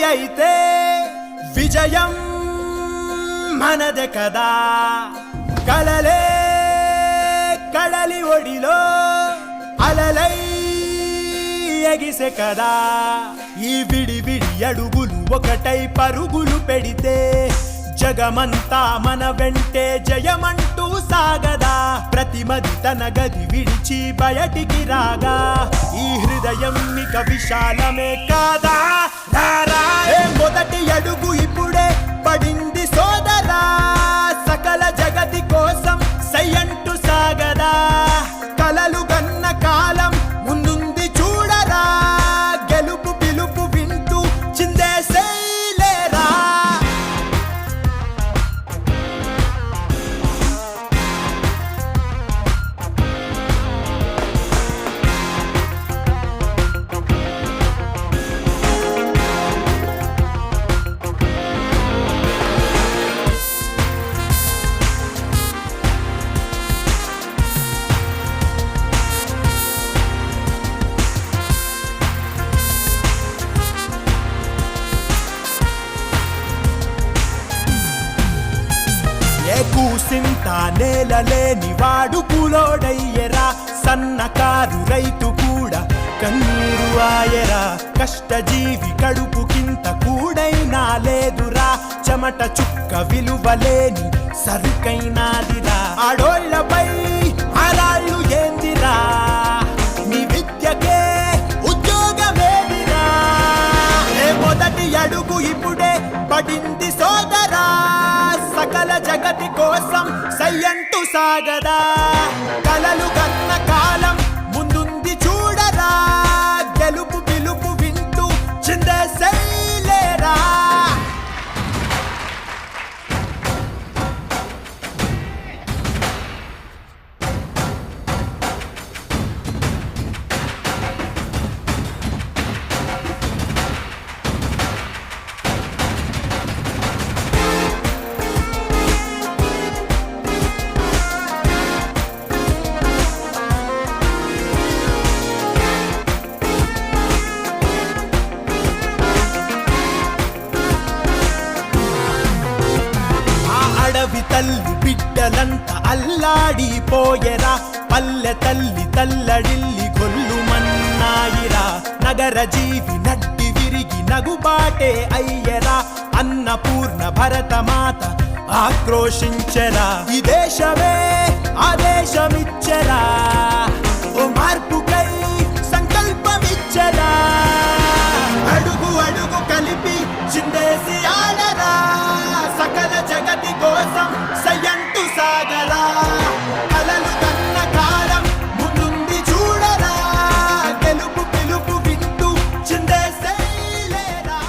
అయితే విజయం మనదే కదా. కలలే కడలి ఒడిలో అలలై ఎగిసే కదా. ఈ విడి విడి అడుగులు ఒకటై పరుగులు పెడితే జగమంతా మన వెంటే జయమంటూ సాగదా. ప్రతిమది తన గది విడిచి బయటికి రాగా ఈ హృదయం ఇక విశాలమే కాదా. మొదటి అడుగు ఇప్పుడే పడింది సోదరా. సకల జగతి కోసం సయ్యంటూ సాగదా. కలలు గన్న కాలం ముందుంది చూడరా. గెలుపు పిలుపు వింటూ చిందేసేలేరా. కూసింత నేలలేని వాడు పులోడయ్యరా. సన్నకారు రైతు కూడా కన్నీరు ఆయరా. కష్టజీవి కడుపుకింత కూడైనా లేదురా. చెమట చుక్క విలువలేని సరుకైనాదిరా. ఆడోళ్లపై ఆరాళ్ళు ఏందిరా. నీ విద్యకే ఉద్యోగమేదిరా. మొదటి అడుగు ఇప్పుడే పడింది సోదరా. సకల జగతి కోసం సయ్యంటూ సాగదా. కలలు కన్న కాలం ముందుంది చూడరా. గెలుపు పిలుపు వింటూ చిందేసేలేరా. అడవి తల్లి బిడ్డలంతా అల్లాడిపోయెరా. పల్లె తల్లి తల్లడిల్లి గొల్లుమన్నాయిరా. నగర జీవి నడ్డి విరిగి నగుబాటే అయ్యరా. అన్నపూర్ణ భరతమాత ఆక్రోశించెరా. ఈ దేశమే ఆదేశమిచ్చరా. ఓ మార్పుకై సంకల్పమిచ్చరా. అడుగు అడుగు కలిపి చిందేసి ఆడరా. సకల జగతి కోసం సయ్యంటూ సాగరా. కలలు కన్న కాలం ముందుంది చూడరా. గెలుపు పిలుపు వింటూ చిందేసేలేరా.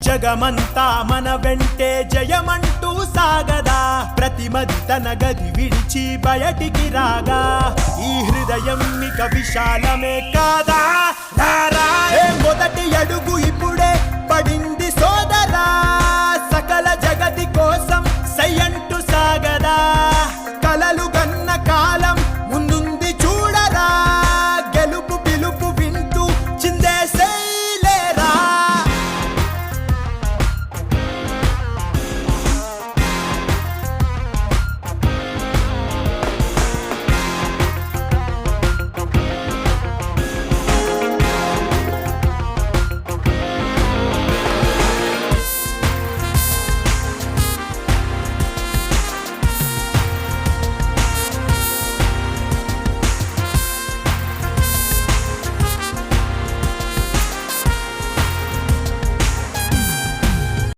జగమంతా మన వెంటే జయమంటూ సాగదా. ప్రతిమది తన గది విడిచి బయటికి రాగా ఈ హృదయం ఇక విశాలమే కాదా. మొదటి అడుగు ఇప్పుడే